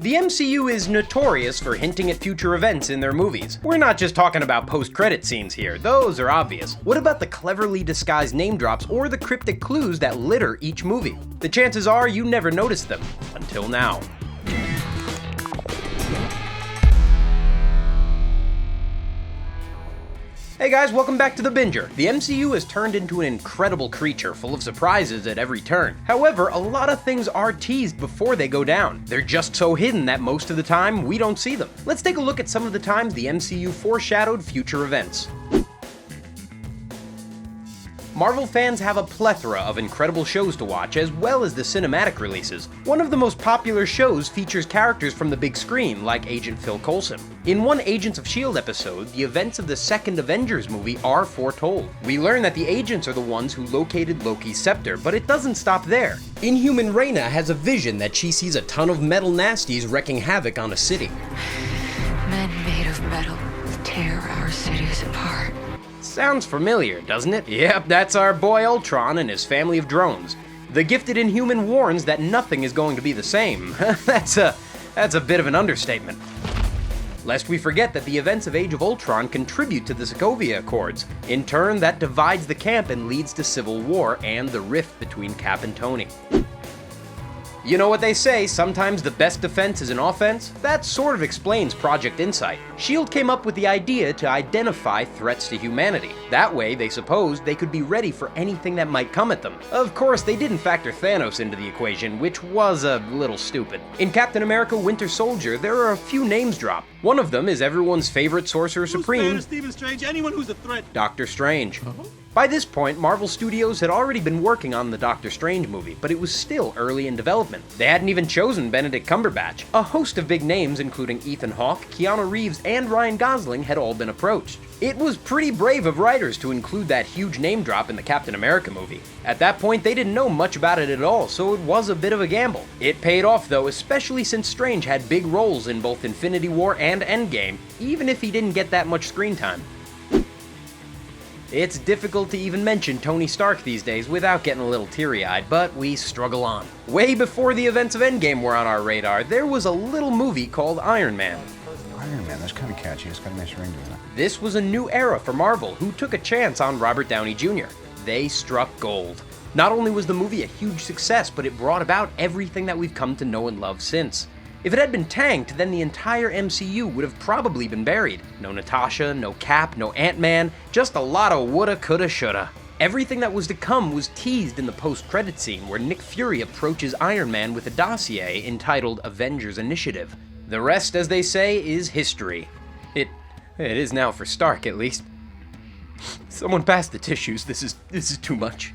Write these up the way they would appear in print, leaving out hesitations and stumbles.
The MCU is notorious for hinting at future events in their movies. We're not just talking about post-credit scenes here, those are obvious. What about the cleverly disguised name drops or the cryptic clues that litter each movie? The chances are you never noticed them, until now. Hey guys, welcome back to The Binger. The MCU has turned into an incredible creature full of surprises at every turn. However, a lot of things are teased before they go down. They're just so hidden that most of the time we don't see them. Let's take a look at some of the times the MCU foreshadowed future events. Marvel fans have a plethora of incredible shows to watch, as well as the cinematic releases. One of the most popular shows features characters from the big screen, like Agent Phil Coulson. In one Agents of S.H.I.E.L.D. episode, the events of the second Avengers movie are foretold. We learn that the agents are the ones who located Loki's scepter, but it doesn't stop there. Inhuman Reyna has a vision that she sees a ton of metal nasties wreaking havoc on a city. Men made of metal tear our cities apart. Sounds familiar, doesn't it? Yep, that's our boy Ultron and his family of drones. The gifted Inhuman warns that nothing is going to be the same. That's a bit of an understatement. Lest we forget that the events of Age of Ultron contribute to the Sokovia Accords. In turn, that divides the camp and leads to civil war and the rift between Cap and Tony. You know what they say, sometimes the best defense is an offense? That sort of explains Project Insight. S.H.I.E.L.D. came up with the idea to identify threats to humanity. That way, they supposed they could be ready for anything that might come at them. Of course, they didn't factor Thanos into the equation, which was a little stupid. In Captain America Winter Soldier, there are a few names dropped. One of them is everyone's favorite Sorcerer Supreme, Stephen Strange, anyone who's a threat. Doctor Strange. By this point, Marvel Studios had already been working on the Doctor Strange movie, but it was still early in development. They hadn't even chosen Benedict Cumberbatch. A host of big names, including Ethan Hawke, Keanu Reeves, and Ryan Gosling, had all been approached. It was pretty brave of writers to include that huge name drop in the Captain America movie. At that point, they didn't know much about it at all, so it was a bit of a gamble. It paid off though, especially since Strange had big roles in both Infinity War and Endgame, even if he didn't get that much screen time. It's difficult to even mention Tony Stark these days without getting a little teary-eyed, but we struggle on. Way before the events of Endgame were on our radar, there was a little movie called Ironman. Ironman, that's kind of catchy. It's got a nice ring to it. This was a new era for Marvel, who took a chance on Robert Downey Jr. They struck gold. Not only was the movie a huge success, but it brought about everything that we've come to know and love since. If it had been tanked, then the entire MCU would have probably been buried. No Natasha, no Cap, no Ant-Man, just a lot of woulda, coulda, shoulda. Everything that was to come was teased in the post-credit scene where Nick Fury approaches Iron Man with a dossier entitled Avengers Initiative. The rest, as they say, is history. It is now for Stark, at least. Someone pass the tissues, this is too much.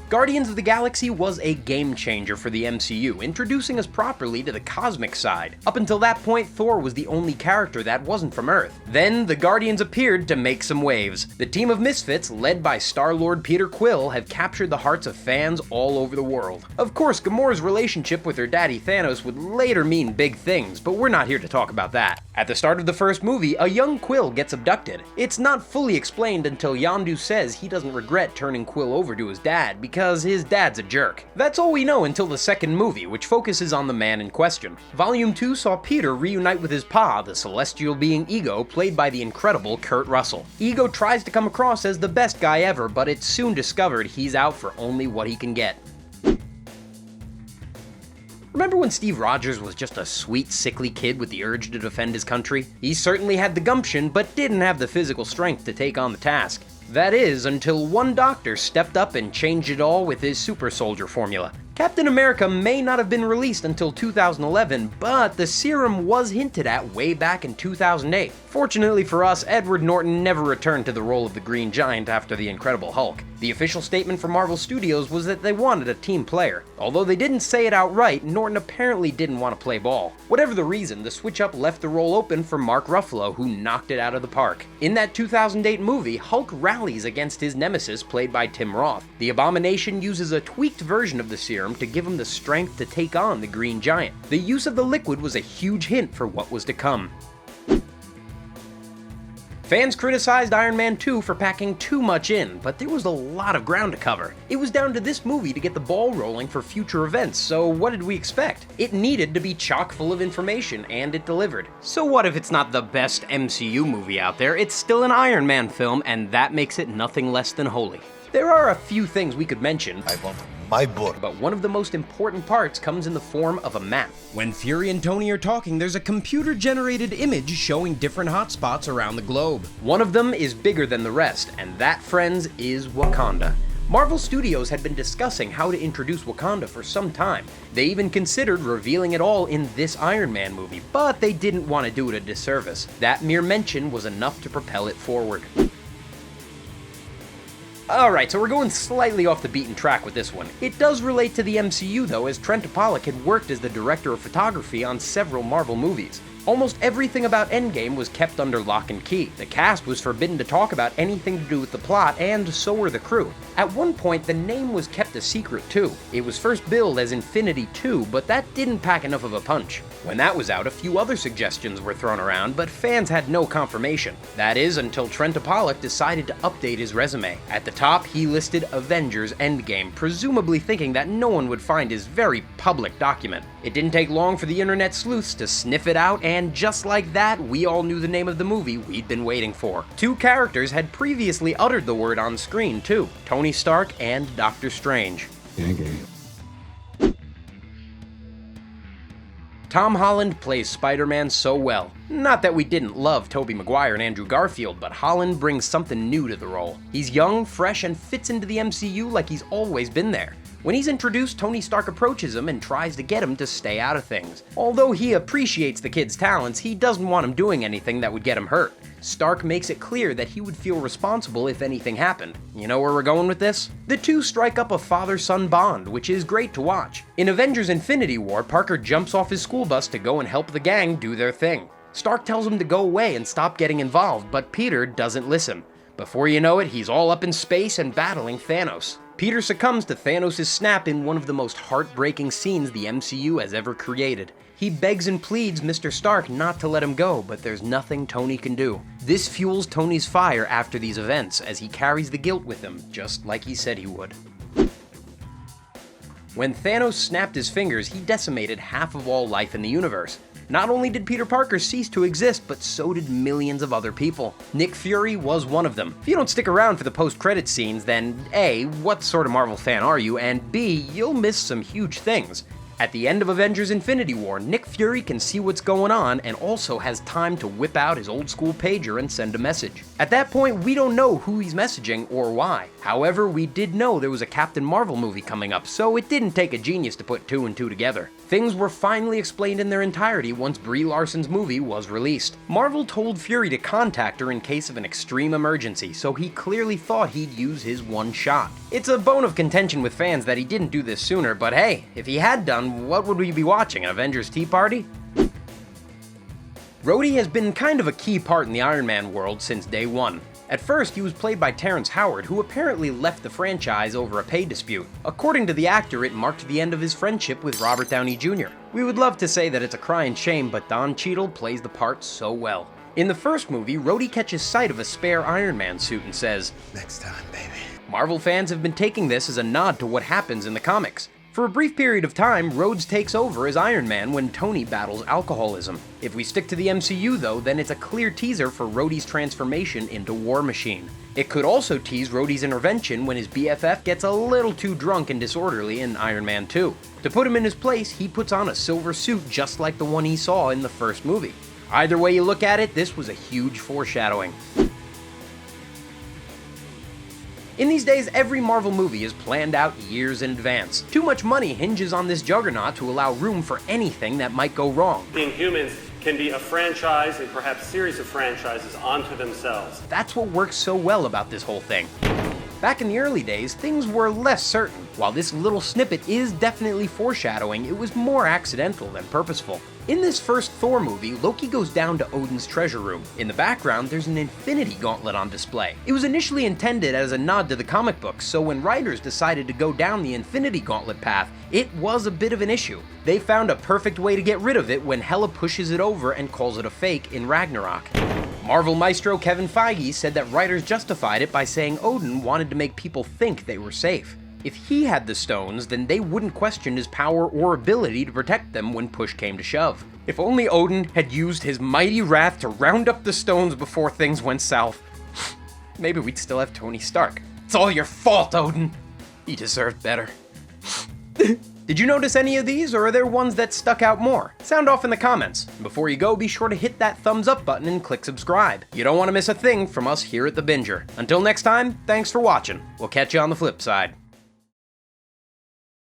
Guardians of the Galaxy was a game changer for the MCU, introducing us properly to the cosmic side. Up until that point, Thor was the only character that wasn't from Earth. Then, the Guardians appeared to make some waves. The team of misfits, led by Star-Lord Peter Quill, have captured the hearts of fans all over the world. Of course, Gamora's relationship with her daddy Thanos would later mean big things, but we're not here to talk about that. At the start of the first movie, a young Quill gets abducted. It's not fully explained until Yondu says he doesn't regret turning Quill over to his dad, because his dad's a jerk. That's all we know until the second movie, which focuses on the man in question. Volume 2 saw Peter reunite with his pa, the celestial being Ego, played by the incredible Kurt Russell. Ego tries to come across as the best guy ever, but it's soon discovered he's out for only what he can get. Remember when Steve Rogers was just a sweet, sickly kid with the urge to defend his country? He certainly had the gumption, but didn't have the physical strength to take on the task. That is, until one doctor stepped up and changed it all with his super soldier formula. Captain America may not have been released until 2011, but the serum was hinted at way back in 2008. Fortunately for us, Edward Norton never returned to the role of the Green Giant after the Incredible Hulk. The official statement from Marvel Studios was that they wanted a team player. Although they didn't say it outright, Norton apparently didn't want to play ball. Whatever the reason, the switch-up left the role open for Mark Ruffalo, who knocked it out of the park. In that 2008 movie, Hulk rallies against his nemesis, played by Tim Roth. The Abomination uses a tweaked version of the serum to give him the strength to take on the Green Giant. The use of the liquid was a huge hint for what was to come. Fans criticized Iron Man 2 for packing too much in, but there was a lot of ground to cover. It was down to this movie to get the ball rolling for future events, so what did we expect? It needed to be chock full of information, and it delivered. So what if it's not the best MCU movie out there? It's still an Iron Man film, and that makes it nothing less than holy. There are a few things we could mention. I want my book. But one of the most important parts comes in the form of a map. When Fury and Tony are talking, there's a computer-generated image showing different hotspots around the globe. One of them is bigger than the rest, and that, friends, is Wakanda. Marvel Studios had been discussing how to introduce Wakanda for some time. They even considered revealing it all in this Iron Man movie, but they didn't want to do it a disservice. That mere mention was enough to propel it forward. Alright, so we're going slightly off the beaten track with this one. It does relate to the MCU though, as Trent Pollock had worked as the director of photography on several Marvel movies. Almost everything about Endgame was kept under lock and key. The cast was forbidden to talk about anything to do with the plot, and so were the crew. At one point, the name was kept a secret too. It was first billed as Infinity 2, but that didn't pack enough of a punch. When that was out, a few other suggestions were thrown around, but fans had no confirmation. That is, until Trent Pollock decided to update his resume. At the top, he listed Avengers Endgame, presumably thinking that no one would find his very public document. It didn't take long for the internet sleuths to sniff it out, and just like that, we all knew the name of the movie we'd been waiting for. Two characters had previously uttered the word on screen too, Tony Stark and Doctor Strange. Yankee. Tom Holland plays Spider-Man so well. Not that we didn't love Tobey Maguire and Andrew Garfield, but Holland brings something new to the role. He's young, fresh, and fits into the MCU like he's always been there. When he's introduced, Tony Stark approaches him and tries to get him to stay out of things. Although he appreciates the kid's talents, he doesn't want him doing anything that would get him hurt. Stark makes it clear that he would feel responsible if anything happened. You know where we're going with this? The two strike up a father-son bond, which is great to watch. In Avengers Infinity War, Parker jumps off his school bus to go and help the gang do their thing. Stark tells him to go away and stop getting involved, but Peter doesn't listen. Before you know it, he's all up in space and battling Thanos. Peter succumbs to Thanos' snap in one of the most heartbreaking scenes the MCU has ever created. He begs and pleads Mr. Stark not to let him go, but there's nothing Tony can do. This fuels Tony's fire after these events, as he carries the guilt with him, just like he said he would. When Thanos snapped his fingers, he decimated half of all life in the universe. Not only did Peter Parker cease to exist, but so did millions of other people. Nick Fury was one of them. If you don't stick around for the post-credits scenes, then A, what sort of Marvel fan are you, and B, you'll miss some huge things. At the end of Avengers Infinity War, Nick Fury can see what's going on and also has time to whip out his old school pager and send a message. At that point, we don't know who he's messaging or why. However, we did know there was a Captain Marvel movie coming up, so it didn't take a genius to put two and two together. Things were finally explained in their entirety once Brie Larson's movie was released. Marvel told Fury to contact her in case of an extreme emergency, so he clearly thought he'd use his one shot. It's a bone of contention with fans that he didn't do this sooner, but hey, if he had done, what would we be watching, an Avengers Tea Party? Rhodey has been kind of a key part in the Iron Man world since day one. At first, he was played by Terrence Howard, who apparently left the franchise over a pay dispute. According to the actor, it marked the end of his friendship with Robert Downey Jr. We would love to say that it's a crying shame, but Don Cheadle plays the part so well. In the first movie, Rhodey catches sight of a spare Iron Man suit and says, Next time, baby. Marvel fans have been taking this as a nod to what happens in the comics. For a brief period of time, Rhodes takes over as Iron Man when Tony battles alcoholism. If we stick to the MCU though, then it's a clear teaser for Rhodey's transformation into War Machine. It could also tease Rhodey's intervention when his BFF gets a little too drunk and disorderly in Iron Man 2. To put him in his place, he puts on a silver suit just like the one he saw in the first movie. Either way you look at it, this was a huge foreshadowing. In these days, every Marvel movie is planned out years in advance. Too much money hinges on this juggernaut to allow room for anything that might go wrong. Inhumans can be a franchise and perhaps series of franchises onto themselves. That's what works so well about this whole thing. Back in the early days, things were less certain. While this little snippet is definitely foreshadowing, it was more accidental than purposeful. In this first Thor movie, Loki goes down to Odin's treasure room. In the background, there's an Infinity Gauntlet on display. It was initially intended as a nod to the comic books, so when writers decided to go down the Infinity Gauntlet path, it was a bit of an issue. They found a perfect way to get rid of it when Hela pushes it over and calls it a fake in Ragnarok. Marvel maestro Kevin Feige said that writers justified it by saying Odin wanted to make people think they were safe. If he had the stones, then they wouldn't question his power or ability to protect them when push came to shove. If only Odin had used his mighty wrath to round up the stones before things went south, maybe we'd still have Tony Stark. It's all your fault, Odin! He deserved better. Did you notice any of these, or are there ones that stuck out more? Sound off in the comments. And before you go, be sure to hit that thumbs up button and click subscribe. You don't want to miss a thing from us here at The Binger. Until next time, thanks for watching. We'll catch you on the flip side.